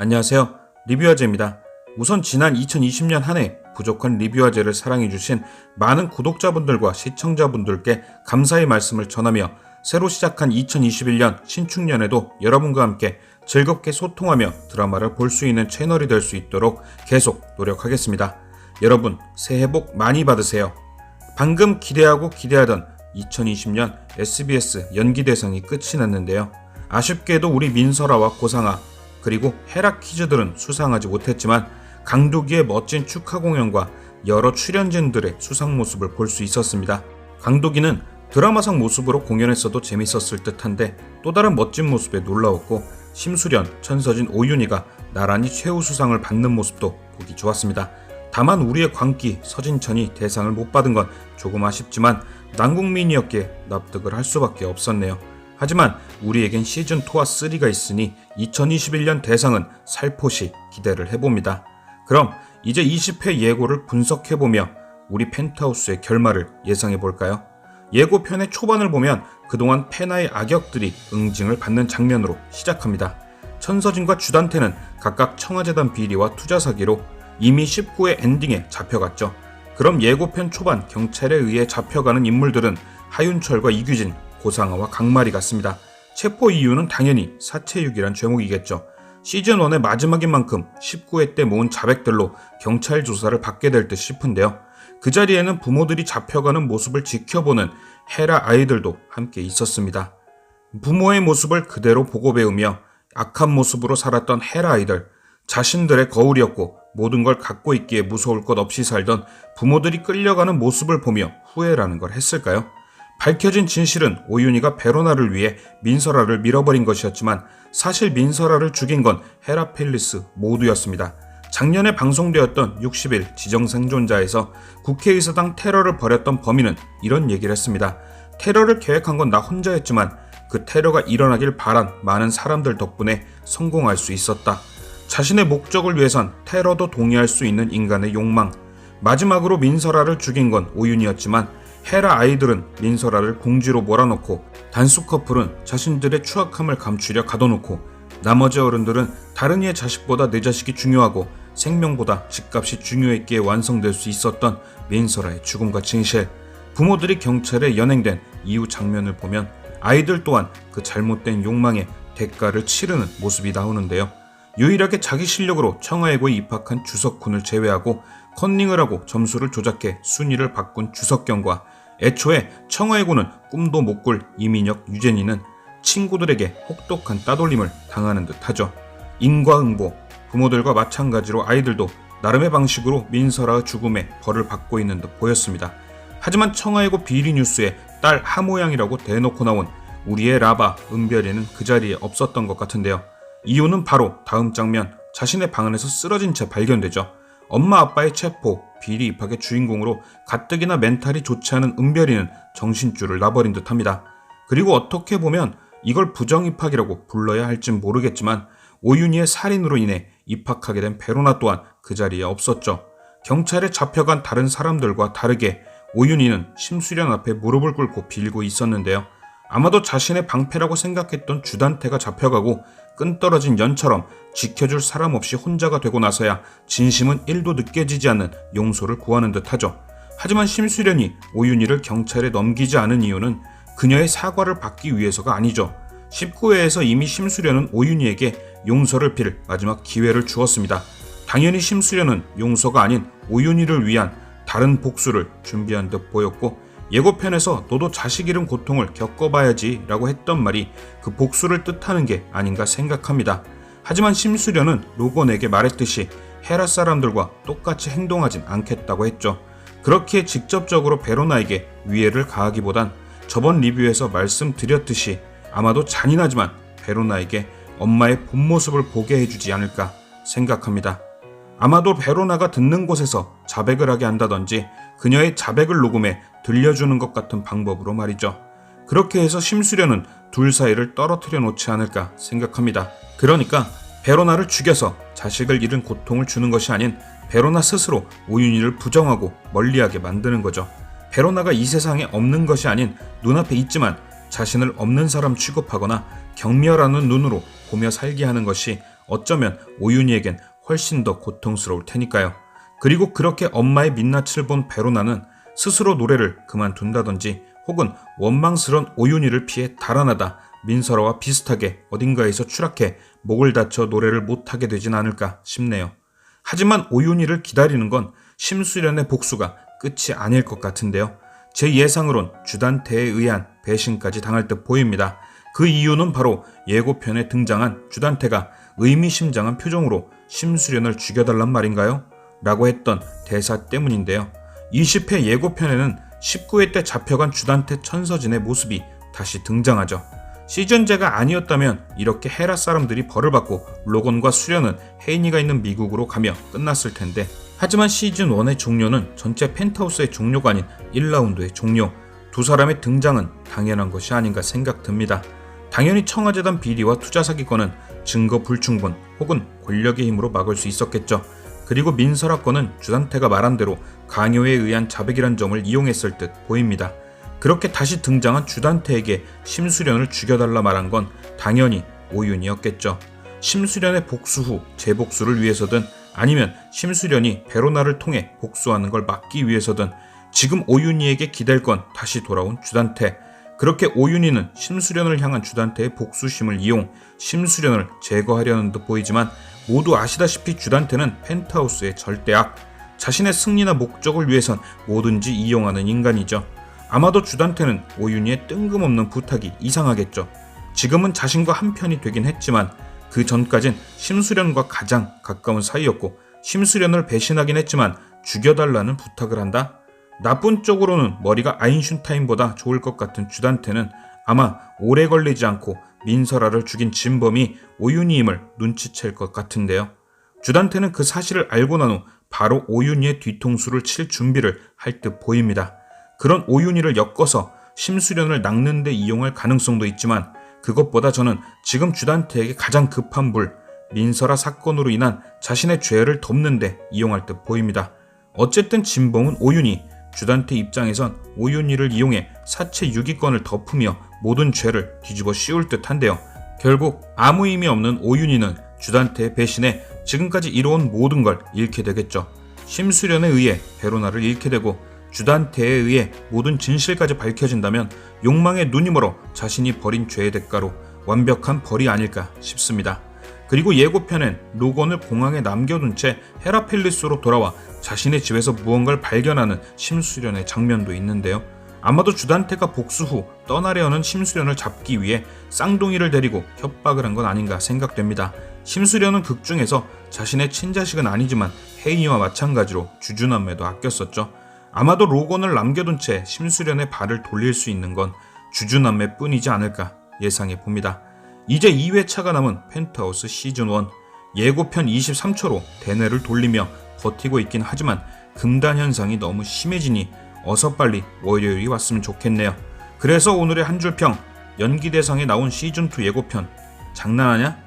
안녕하세요. 리뷰화제입니다. 우선 지난 2020년 한 해 부족한 리뷰화제를 사랑해주신 많은 구독자분들과 시청자분들께 감사의 말씀을 전하며 새로 시작한 2021년 신축년에도 여러분과 함께 즐겁게 소통하며 드라마를 볼 수 있는 채널이 될 수 있도록 계속 노력하겠습니다. 여러분 새해 복 많이 받으세요. 방금 기대하고 기대하던 2020년 SBS 연기대상이 끝이 났는데요. 아쉽게도 우리 민설아와 고상아 그리고 헤라 퀴즈들은 수상하지 못했지만 강도기의 멋진 축하 공연과 여러 출연진들의 수상 모습을 볼 수 있었습니다. 강도기는 드라마상 모습으로 공연했어도 재밌었을 듯한데 또 다른 멋진 모습에 놀라웠고 심수련, 천서진, 오윤희가 나란히 최우수상을 받는 모습도 보기 좋았습니다. 다만 우리의 광기 서진천이 대상을 못 받은 건 조금 아쉽지만 남국민이었기에 납득을 할 수밖에 없었네요. 하지만 우리에겐 시즌2와 3가 있으니 2021년 대상은 살포시 기대를 해봅니다. 그럼 이제 20회 예고를 분석해보며 우리 펜트하우스의 결말을 예상해볼까요? 예고편의 초반을 보면 그동안 페나의 악역들이 응징을 받는 장면으로 시작합니다. 천서진과 주단태는 각각 청와재단 비리와 투자 사기로 이미 19회 엔딩에 잡혀갔죠. 그럼 예고편 초반 경찰에 의해 잡혀가는 인물들은 하윤철과 이규진, 고상아와 강마리 같습니다. 체포 이유는 당연히 사체유기란 죄목이겠죠. 시즌1의 마지막인 만큼 19회 때 모은 자백들로 경찰 조사를 받게 될 듯 싶은데요. 그 자리에는 부모들이 잡혀가는 모습을 지켜보는 헤라 아이들도 함께 있었습니다. 부모의 모습을 그대로 보고 배우며 악한 모습으로 살았던 헤라 아이들, 자신들의 거울이었고 모든 걸 갖고 있기에 무서울 것 없이 살던 부모들이 끌려가는 모습을 보며 후회라는 걸 했을까요? 밝혀진 진실은 오윤희가 베로나를 위해 민설아를 밀어버린 것이었지만 사실 민설아를 죽인 건 헤라 팰리스 모두였습니다. 작년에 방송되었던 60일 지정생존자에서 국회의사당 테러를 벌였던 범인은 이런 얘기를 했습니다. 테러를 계획한 건 나 혼자였지만 그 테러가 일어나길 바란 많은 사람들 덕분에 성공할 수 있었다. 자신의 목적을 위해선 테러도 동의할 수 있는 인간의 욕망. 마지막으로 민설아를 죽인 건 오윤희였지만 헤라 아이들은 민설아를 궁지로 몰아넣고 단수 커플은 자신들의 추악함을 감추려 가둬놓고 나머지 어른들은 다른 이의 자식보다 내 자식이 중요하고 생명보다 집값이 중요했기에 완성될 수 있었던 민설아의 죽음과 진실. 부모들이 경찰에 연행된 이후 장면을 보면 아이들 또한 그 잘못된 욕망에 대가를 치르는 모습이 나오는데요. 유일하게 자기 실력으로 청와예고에 입학한 주석훈을 제외하고 컨닝을 하고 점수를 조작해 순위를 바꾼 주석경과 애초에 청와예고는 꿈도 못 꿀 이민혁, 유재니는 친구들에게 혹독한 따돌림을 당하는 듯하죠. 인과응보, 부모들과 마찬가지로 아이들도 나름의 방식으로 민설아의 죽음에 벌을 받고 있는 듯 보였습니다. 하지만 청와예고 비리 뉴스에 딸 하모양이라고 대놓고 나온 우리의 라바 은별이는 그 자리에 없었던 것 같은데요. 이유는 바로 다음 장면, 자신의 방 안에서 쓰러진 채 발견되죠. 엄마 아빠의 체포, 비리 입학의 주인공으로 가뜩이나 멘탈이 좋지 않은 은별이는 정신줄을 놔버린 듯합니다. 그리고 어떻게 보면 이걸 부정입학이라고 불러야 할진 모르겠지만 오윤희의 살인으로 인해 입학하게 된 베로나 또한 그 자리에 없었죠. 경찰에 잡혀간 다른 사람들과 다르게 오윤희는 심수련 앞에 무릎을 꿇고 빌고 있었는데요. 아마도 자신의 방패라고 생각했던 주단태가 잡혀가고 끈떨어진 연처럼 지켜줄 사람 없이 혼자가 되고 나서야 진심은 1도 느껴지지 않는 용서를 구하는 듯하죠. 하지만 심수련이 오윤희를 경찰에 넘기지 않은 이유는 그녀의 사과를 받기 위해서가 아니죠. 19회에서 이미 심수련은 오윤희에게 용서를 빌 마지막 기회를 주었습니다. 당연히 심수련은 용서가 아닌 오윤희를 위한 다른 복수를 준비한 듯 보였고 예고편에서 너도 자식 잃은 고통을 겪어봐야지 라고 했던 말이 그 복수를 뜻하는 게 아닌가 생각합니다. 하지만 심수련은 로건에게 말했듯이 헤라 사람들과 똑같이 행동하진 않겠다고 했죠. 그렇게 직접적으로 베로나에게 위해를 가하기보단 저번 리뷰에서 말씀드렸듯이 아마도 잔인하지만 베로나에게 엄마의 본 모습을 보게 해주지 않을까 생각합니다. 아마도 베로나가 듣는 곳에서 자백을 하게 한다든지 그녀의 자백을 녹음해 들려주는 것 같은 방법으로 말이죠. 그렇게 해서 심수련은 둘 사이를 떨어뜨려 놓지 않을까 생각합니다. 그러니까 베로나를 죽여서 자식을 잃은 고통을 주는 것이 아닌 베로나 스스로 오윤희를 부정하고 멀리하게 만드는 거죠. 베로나가 이 세상에 없는 것이 아닌 눈앞에 있지만 자신을 없는 사람 취급하거나 경멸하는 눈으로 보며 살게 하는 것이 어쩌면 오윤희에겐 훨씬 더 고통스러울 테니까요. 그리고 그렇게 엄마의 민낯을 본 베로나는 스스로 노래를 그만둔다든지 혹은 원망스런 오윤희를 피해 달아나다 민설아와 비슷하게 어딘가에서 추락해 목을 다쳐 노래를 못하게 되진 않을까 싶네요. 하지만 오윤희를 기다리는 건 심수련의 복수가 끝이 아닐 것 같은데요. 제 예상으론 주단태에 의한 배신까지 당할 듯 보입니다. 그 이유는 바로 예고편에 등장한 주단태가 의미심장한 표정으로 심수련을 죽여달란 말인가요? 라고 했던 대사 때문인데요. 20회 예고편에는 19회 때 잡혀간 주단태 천서진의 모습이 다시 등장하죠. 시즌제가 아니었다면 이렇게 헤라 사람들이 벌을 받고 로건과 수련은 혜인이가 있는 미국으로 가며 끝났을 텐데, 하지만 시즌1의 종료는 전체 펜트하우스의 종료가 아닌 1라운드의 종료, 두 사람의 등장은 당연한 것이 아닌가 생각됩니다. 당연히 청와재단 비리와 투자 사기건은 증거 불충분 혹은 권력의 힘으로 막을 수 있었겠죠. 그리고 민설아 건은 주단태가 말한 대로 강요에 의한 자백이란 점을 이용했을 듯 보입니다. 그렇게 다시 등장한 주단태에게 심수련을 죽여달라 말한 건 당연히 오윤이었겠죠. 심수련의 복수 후 재복수를 위해서든 아니면 심수련이 베로나를 통해 복수하는 걸 막기 위해서든 지금 오윤희에게 기댈 건 다시 돌아온 주단태. 그렇게 오윤희는 심수련을 향한 주단태의 복수심을 이용 심수련을 제거하려는 듯 보이지만 모두 아시다시피 주단태는 펜트하우스의 절대악, 자신의 승리나 목적을 위해선 뭐든지 이용하는 인간이죠. 아마도 주단태는 오윤희의 뜬금없는 부탁이 이상하겠죠. 지금은 자신과 한편이 되긴 했지만 그 전까진 심수련과 가장 가까운 사이였고 심수련을 배신하긴 했지만 죽여달라는 부탁을 한다? 나쁜 쪽으로는 머리가 아인슈타인보다 좋을 것 같은 주단태는 아마 오래 걸리지 않고 민설아를 죽인 진범이 오윤희임을 눈치챌 것 같은데요. 주단태는 그 사실을 알고 난 후 바로 오윤희의 뒤통수를 칠 준비를 할 듯 보입니다. 그런 오윤희를 엮어서 심수련을 낚는 데 이용할 가능성도 있지만 그것보다 저는 지금 주단태에게 가장 급한 불, 민설아 사건으로 인한 자신의 죄를 덮는 데 이용할 듯 보입니다. 어쨌든 진범은 오윤희, 주단태 입장에선 오윤희를 이용해 사체 유기권을 덮으며 모든 죄를 뒤집어 씌울 듯한데요. 결국 아무 의미 없는 오윤희는 주단태의 배신에 지금까지 이뤄온 모든 걸 잃게 되겠죠. 심수련에 의해 베로나를 잃게 되고 주단태에 의해 모든 진실까지 밝혀진다면 욕망에 눈이 멀어 자신이 벌인 죄의 대가로 완벽한 벌이 아닐까 싶습니다. 그리고 예고편엔 로건을 공항에 남겨둔 채 헤라펠리스로 돌아와 자신의 집에서 무언가를 발견하는 심수련의 장면도 있는데요. 아마도 주단태가 복수 후 떠나려 하는 심수련을 잡기 위해 쌍둥이를 데리고 협박을 한 건 아닌가 생각됩니다. 심수련은 극중에서 자신의 친자식은 아니지만 혜인이와 마찬가지로 주주남매도 아꼈었죠. 아마도 로건을 남겨둔 채 심수련의 발을 돌릴 수 있는 건 주주남매뿐이지 않을까 예상해 봅니다. 이제 2회차가 남은 펜트하우스 시즌1, 예고편 23초로 대뇌를 돌리며 버티고 있긴 하지만 금단 현상이 너무 심해지니 어서 빨리 월요일이 왔으면 좋겠네요. 그래서 오늘의 한 줄평, 연기대상에 나온 시즌2 예고편 장난하냐?